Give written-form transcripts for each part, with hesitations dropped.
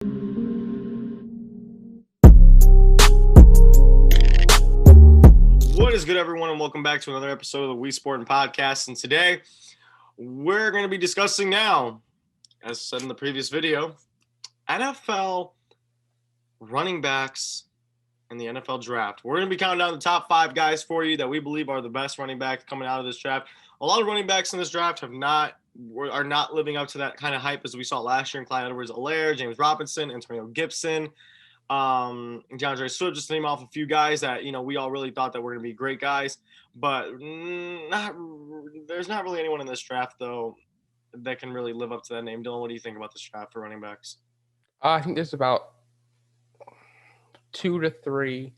What is good, everyone, and welcome back to another episode of the WeSportin podcast. And today, we're going to be discussing now, as said in the previous video, NFL running backs in the NFL draft. We're going to be counting down the top 5 guys for you that we believe are the best running backs coming out of this draft. A lot of running backs in this draft are not living up to that kind of hype as we saw last year in Clyde Edwards-Helaire, James Robinson, Antonio Gibson. DeAndre Swift, just to name off a few guys that we all really thought that were going to be great guys, but there's not really anyone in this draft though that can really live up to that name. Dylan, what do you think about this draft for running backs? I think there's about 2 to 3,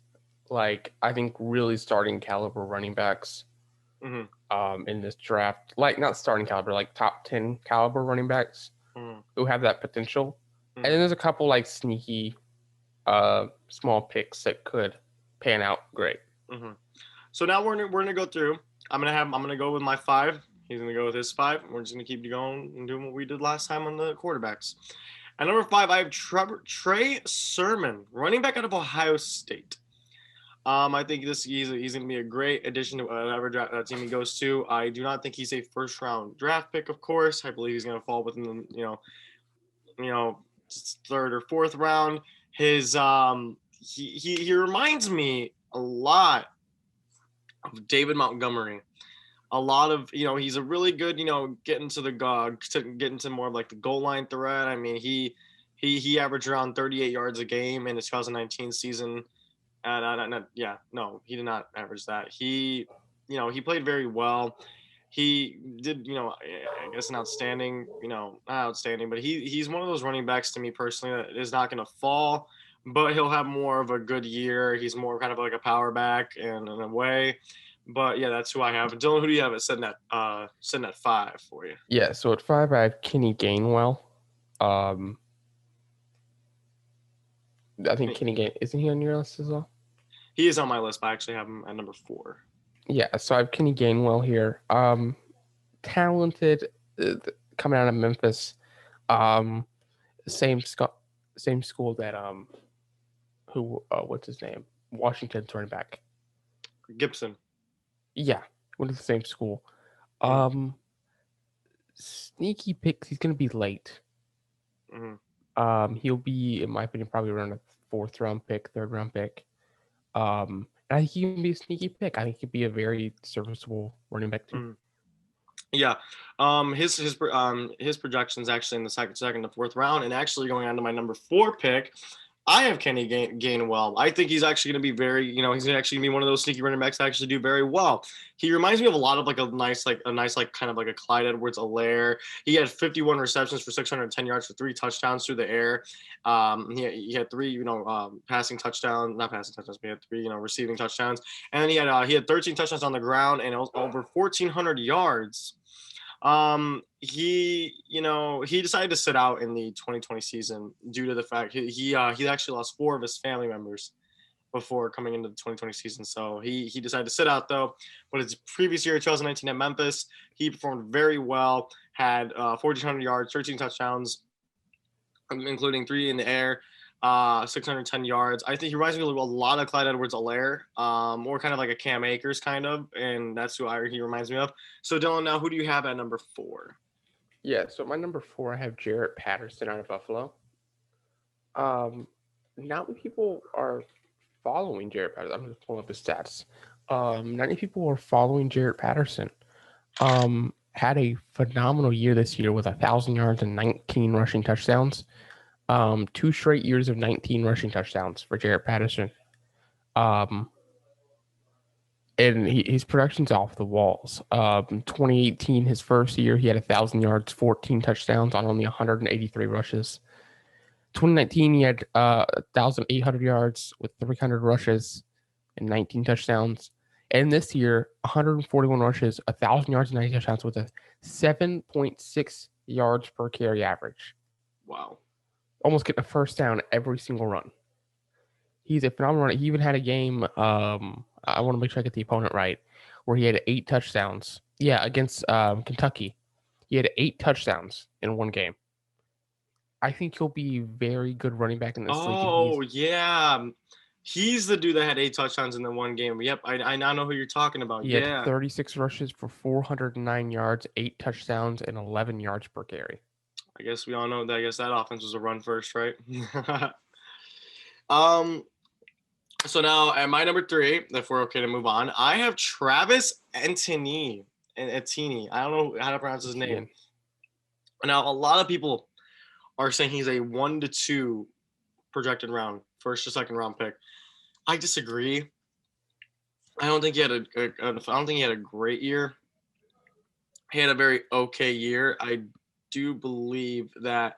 I think really starting caliber running backs in this draft. Not starting caliber, top 10 caliber running backs who have that potential. And then there's a couple sneaky small picks that could pan out great. So now we're gonna go through. I'm gonna go with my 5. He's gonna go with his 5. We're just gonna keep going and doing what we did last time on the quarterbacks. At number 5, I have Trey Sermon, running back out of Ohio State. I think he's gonna be a great addition to whatever team he goes to. I do not think he's a first round draft pick. Of course, I believe he's gonna fall within the 3rd or 4th round. His he reminds me a lot of David Montgomery. A lot of he's a really good getting to more of the goal line threat. I mean he averaged around 38 yards a game in his 2019 season. He did not average that. He played very well. He did, I guess an outstanding, not outstanding, but he's one of those running backs to me personally that is not going to fall, but he'll have more of a good year. He's more kind of like a power back in a way. But yeah, that's who I have. Dylan, who do you have at sitting at 5 for you? Yeah, so at 5 I have Kenny Gainwell. I think isn't he on your list as well? He is on my list, but I actually have him at number 4. Yeah, so I have Kenny Gainwell here. Talented, coming out of Memphis. Same school that what's his name? Washington's running back. Gibson. Yeah, went to the same school. Sneaky picks. He's gonna be late. He'll be, in my opinion, probably around a 4th round pick, 3rd round pick. I think he can be a sneaky pick. I think he could be a very serviceable running back too. Yeah. His projections actually in the second to 4th round, and actually going on to my number 4 pick, I have Kenny Gainwell. I think he's actually going to be very, he's actually going to be one of those sneaky running backs that actually do very well. He reminds me of a lot of a nice kind of like a Clyde Edwards-Helaire. He had 51 receptions for 610 yards for 3 touchdowns through the air. He had 3, passing touchdowns, not passing touchdowns, but he had 3, receiving touchdowns. And then he had 13 touchdowns on the ground and it was over 1,400 yards. He decided to sit out in the 2020 season due to the fact he actually lost 4 of his family members before coming into the 2020 season. So he decided to sit out though. But his previous year, 2019 at Memphis, he performed very well, had 1,400 yards, 13 touchdowns, including 3 in the air, 610 yards. I think he reminds me a lot of Clyde Edwards-Helaire, more kind of like a Cam Akers kind of, and that's who he reminds me of. So Dylan, now who do you have at number 4? Yeah, so my number 4, I have Jarrett Patterson out of Buffalo. Not many people are following Jarrett Patterson. I'm just pulling up his stats. Not many people are following Jarrett Patterson. Had a phenomenal year this year with 1,000 yards and 19 rushing touchdowns. 2 straight years of 19 rushing touchdowns for Jarrett Patterson. And his production's off the walls. 2018, his first year, he had 1,000 yards, 14 touchdowns on only 183 rushes. 2019, he had 1,800 yards with 300 rushes and 19 touchdowns. And this year, 141 rushes, 1,000 yards and 90 touchdowns with a 7.6 yards per carry average. Wow. Almost getting a first down every single run. He's a phenomenal runner. He even had a game, I want to make sure I get the opponent right, where he had 8 touchdowns. Yeah, against Kentucky. He had 8 touchdowns in one game. I think he'll be very good running back in this league. And Oh, yeah. He's the dude that had 8 touchdowns in the one game. Yep, I now know who you're talking about. he had Yeah. 36 rushes for 409 yards, 8 touchdowns, and 11 yards per carry. I guess we all know that. I guess that offense was a run first, right? um. So now at my number 3, if we're okay to move on, I have Travis Etienne. Etienne. I don't know how to pronounce his name. Now a lot of people are saying he's a 1 to 2 projected round, first or second round pick. I disagree. I don't think he had a great year. He had a very okay year. I do believe that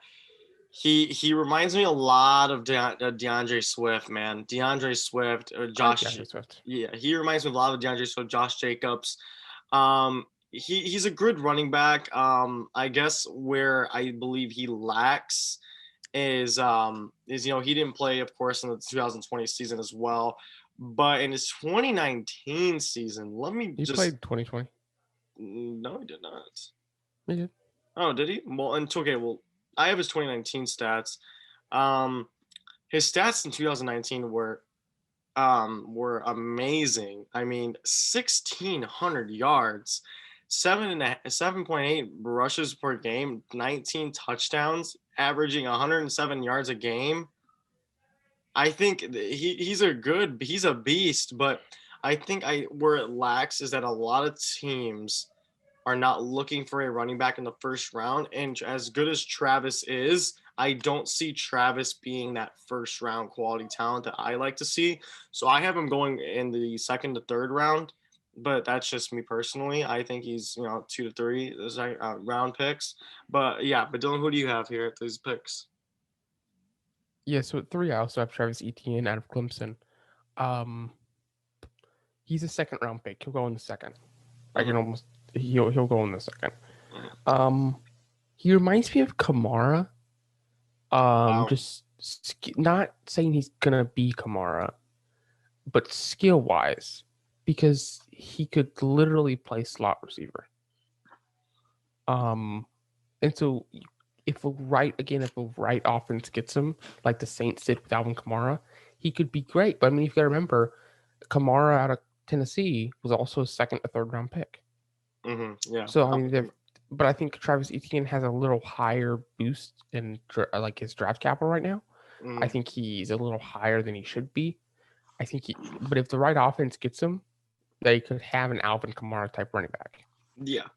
he reminds me a lot of DeAndre Swift, man. DeAndre Swift or Josh. DeAndre Swift. Yeah, he reminds me a lot of DeAndre Swift, Josh Jacobs. He's a good running back. I guess where I believe he lacks is he didn't play, of course, in the 2020 season as well, but in his 2019 season, He played 2020. No, he did not. He did. Oh, did he? Well, and okay, well, I have his 2019 stats. His stats in 2019 were amazing. I mean, 1,600 yards, 7.8 rushes per game, 19 touchdowns, averaging 107 yards a game. I think he's a beast, but I think where it lacks is that a lot of teams are not looking for a running back in the first round. And as good as Travis is, I don't see Travis being that first round quality talent that I like to see. So I have him going in the second to third round, but that's just me personally. I think he's 2 to 3 round picks. But yeah, but Dylan, who do you have here at these picks? Yeah, so at 3, I also have Travis Etienne out of Clemson. He's a second round pick. He'll go in the second. I can almost he'll go in the second. He reminds me of Kamara. Wow. Just not saying he's gonna be Kamara, but skill wise, because he could literally play slot receiver. And so if a right offense gets him, like the Saints did with Alvin Kamara, he could be great. But I mean, you've got to remember, Kamara out of Tennessee was also a second or third round pick. Yeah. So I mean, but I think Travis Etienne has a little higher boost in like his draft capital right now. I think he's a little higher than he should be. I think but if the right offense gets him, they could have an Alvin Kamara type running back. Yeah.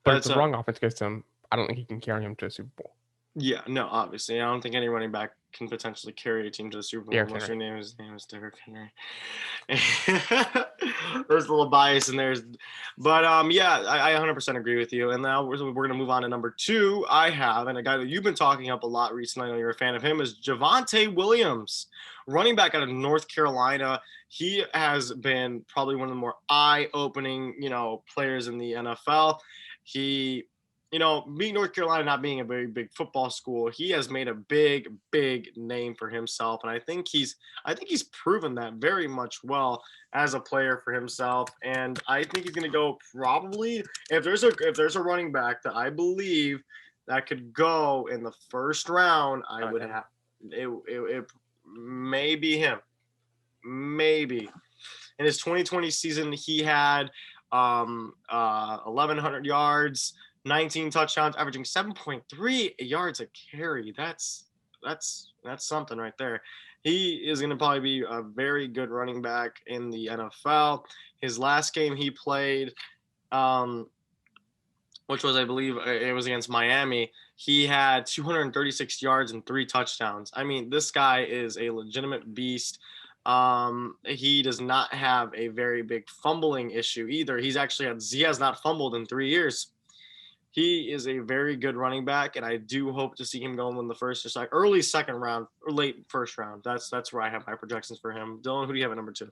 But if the wrong offense gets him, I don't think he can carry him to a Super Bowl. Yeah, no, obviously. I don't think any running back can potentially carry a team to the Super Bowl unless your name is Derrick Henry. There's a little bias in there. But yeah, I 100% agree with you. And now we're going to move on to number 2. I have, and a guy that you've been talking up a lot recently, I know you're a fan of him, is Javonte Williams, running back out of North Carolina. He has been probably one of the more eye-opening, players in the NFL. He being North Carolina not being a very big football school, he has made a big, big name for himself, and I think he's proven that very much well as a player for himself. And I think he's going to go probably if there's a running back that I believe that could go in the first round, I would have it may be him, maybe. In his 2020 season, he had 1,100 yards. 19 touchdowns, averaging 7.3 yards a carry. That's something right there. He is going to probably be a very good running back in the NFL. His last game he played, which was, I believe, it was against Miami, he had 236 yards and 3 touchdowns. I mean, this guy is a legitimate beast. He does not have a very big fumbling issue either. He has not fumbled in 3 years. He is a very good running back, and I do hope to see him going in the first or early second round or late first round. That's where I have my projections for him. Dylan, who do you have at number 2?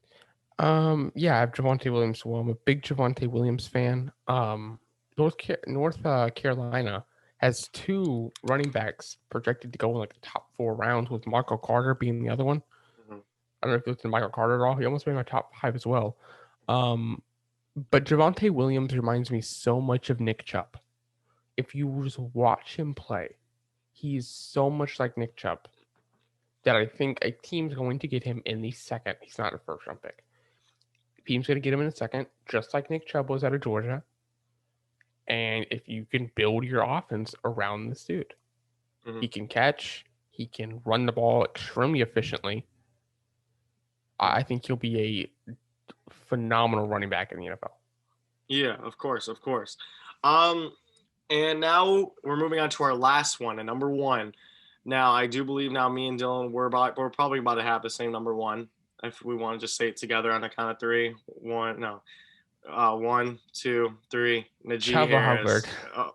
Yeah, I have Javonte Williams. Well, I'm a big Javonte Williams fan. North Carolina has 2 running backs projected to go in like the top 4 rounds, with Michael Carter being the other one. I don't know if you looked at Michael Carter at all. He almost made my top 5 as well. But Javonte Williams reminds me so much of Nick Chubb. If you just watch him play, he's so much like Nick Chubb that I think a team's going to get him in the second. He's not a first round pick. A team's going to get him in the second, just like Nick Chubb was out of Georgia. And if you can build your offense around this dude, he can catch, he can run the ball extremely efficiently. I think he'll be a phenomenal running back in the NFL. Yeah, of course. And now we're moving on to our last one, and number one. Now, I do believe now me and Dylan, we're probably about to have the same number one. If we want to just say it together on the count of three. 1, 2, 3. Najee Chubba Harris. Hubbard.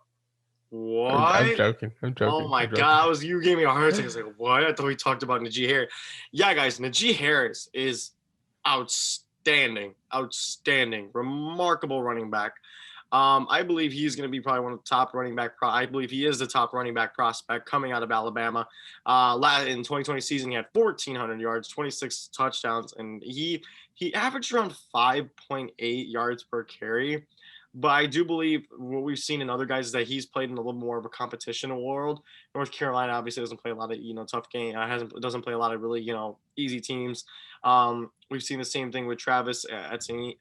What? I'm joking. Oh my God! You gave me a heart attack. I was like, what? I thought we talked about Najee Harris. Yeah, guys, Najee Harris is outstanding, remarkable running back. I believe he's going to be probably one of the top running back. I believe he is the top running back prospect coming out of Alabama. In 2020 season, he had 1,400 yards, 26 touchdowns, and he averaged around 5.8 yards per carry. But I do believe what we've seen in other guys is that he's played in a little more of a competition world. North Carolina obviously doesn't play a lot of tough game. Doesn't play a lot of really easy teams. We've seen the same thing with Travis Etienne,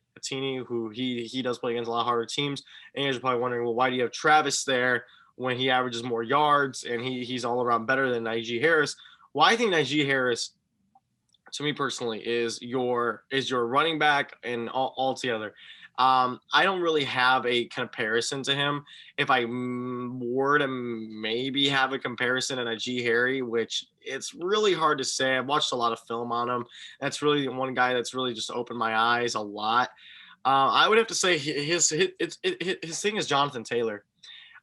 who he does play against a lot harder teams. And you're probably wondering, well, why do you have Travis there when he averages more yards and he's all around better than Najee Harris? Well, I think Najee Harris, to me personally, is your running back and all together. I don't really have a comparison to him. If I were to maybe have a comparison to Najee Harris, which it's really hard to say. I've watched a lot of film on him. That's really one guy that's really just opened my eyes a lot. I would have to say his thing is Jonathan Taylor.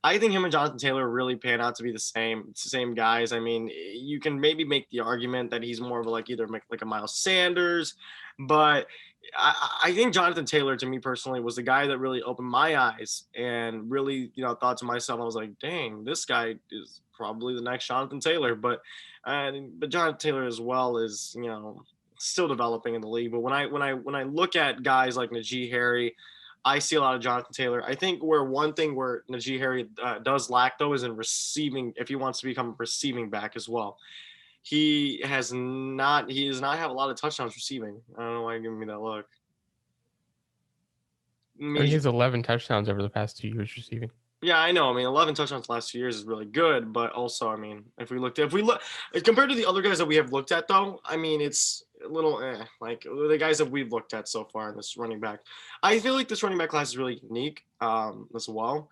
I think him and Jonathan Taylor really pan out to be the same guys. I mean, you can maybe make the argument that he's more of either like a Miles Sanders, but I think Jonathan Taylor, to me personally, was the guy that really opened my eyes and really, thought to myself, I was like, dang, this guy is probably the next Jonathan Taylor. But Jonathan Taylor as well is, still developing in the league. But when I look at guys like Najee Harris, I see a lot of Jonathan Taylor. I think one thing where Najee Harris does lack, though, is in receiving, if he wants to become a receiving back as well. He does not have a lot of touchdowns receiving. I don't know why you're giving me that look. He has 11 touchdowns over the past 2 years receiving. Yeah, I know. I mean, 11 touchdowns the last 2 years is really good, but also, I mean, if we look compared to the other guys that we have looked at, though, I mean, it's a little like the guys that we've looked at so far in this running back. I feel like this running back class is really unique as well.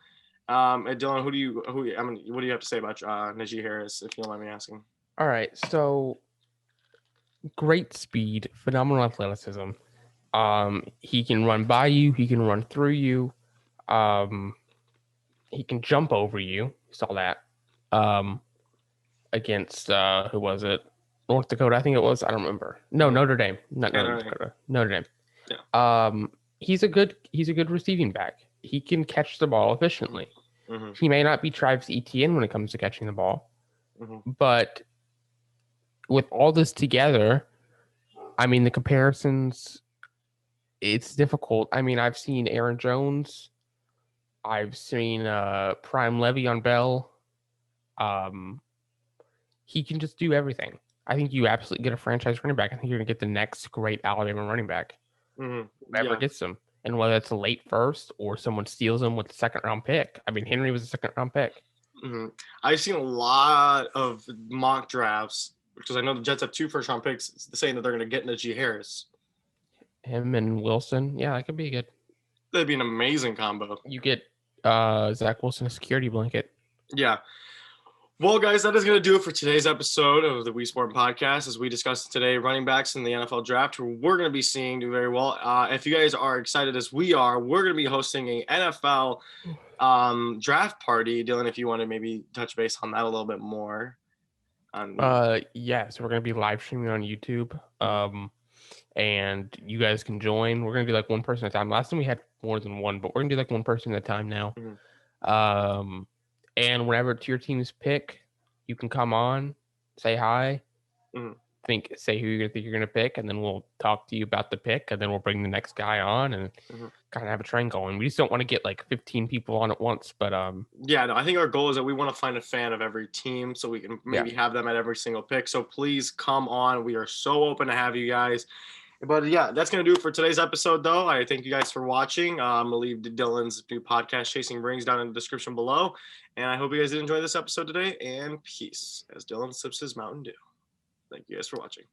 Dylan, what do you have to say about Najee Harris, if you don't mind me asking? All right, so great speed, phenomenal athleticism. He can run by you, he can run through you. He can jump over you. You saw that against who was it? North Dakota, I think it was. I don't remember. No, Notre Dame. Not North Dakota. Notre Dame. Yeah. He's a good receiving back. He can catch the ball efficiently. Mm-hmm. He may not be Travis Etienne when it comes to catching the ball, but with all this together, I mean, the comparisons, it's difficult. I mean, I've seen Aaron Jones. I've seen Prime Le'Veon Bell. He can just do everything. I think you absolutely get a franchise running back. I think you're going to get the next great Alabama running back. Whoever gets them. And whether it's a late first or someone steals them with a second-round pick. I mean, Henry was a second-round pick. I've seen a lot of mock drafts because I know the Jets have 2 first-round picks saying that they're going to get Najee Harris. Him and Wilson. Yeah, that could be good. That'd be an amazing combo. You get Zach Wilson a security blanket. Yeah. Well, guys, that is going to do it for today's episode of the WeSportin podcast. As we discussed today, running backs in the NFL draft, we're going to be seeing do very well. If you guys are excited as we are, we're going to be hosting a NFL draft party. Dylan, if you want to maybe touch base on that a little bit more. Yeah, so we're going to be live streaming on YouTube. And you guys can join. We're going to do like one person at a time. Last time we had more than one, but we're going to do like one person at a time now. And whenever it's your team's pick, you can come on, say hi, say who you think you're gonna pick, and then we'll talk to you about the pick, and then we'll bring the next guy on and kind of have a train going. We just don't want to get like 15 people on at once, but yeah, no, I think our goal is that we want to find a fan of every team so we can maybe have them at every single pick. So please come on. We are so open to have you guys. But yeah, that's going to do it for today's episode, though. I thank you guys for watching. I'm going to leave Dylan's new podcast, Chasing Rings, down in the description below. And I hope you guys did enjoy this episode today. And peace as Dylan sips his Mountain Dew. Thank you guys for watching.